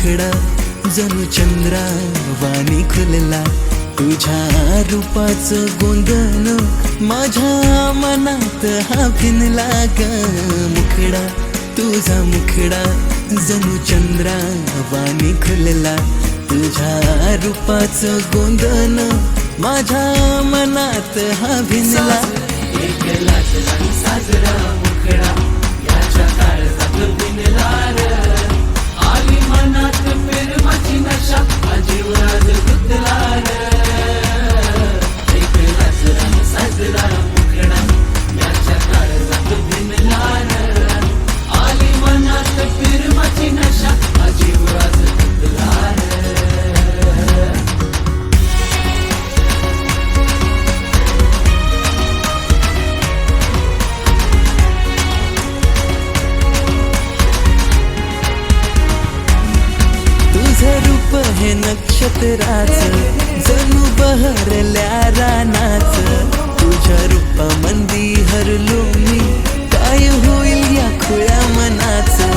मुखडा जणू चंद्रावाणी खुलला, तुझ्या रूपाचं गोंधन माझ्या मनात हा भिनला ग. मुखडा तुझा मुखडा जणू चंद्रावाणी खुलला, तुझ्या रूपाचं गोंधन माझ्या मनात हा भिनला. एक लाजला साजरा मुखडा याच्या काळजात भिनला र. आली मनात प्रेमाची नशा जीव आज गुंतला र. एक लाजला साजरा मुखडा याच्या काळजात भिनला र. आली मनात प्रेमाची नशा जीव आज गुंतला र. तुझं रूप हे नक्षत्राचं जणू बहरल्या रानाचं, तुझ्या रूपामंदी हरलो मी, काय होईल या खुळ्या मनाचं.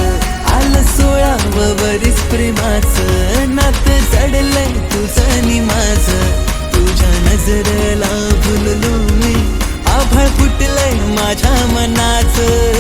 आलं 16वं वरीस प्रेमाचं, नातं जडलंय तुझं नि माझं. तुझ्या नजरेला भुललो मी, आभाळ फुटलंय माझ्या मनाचं.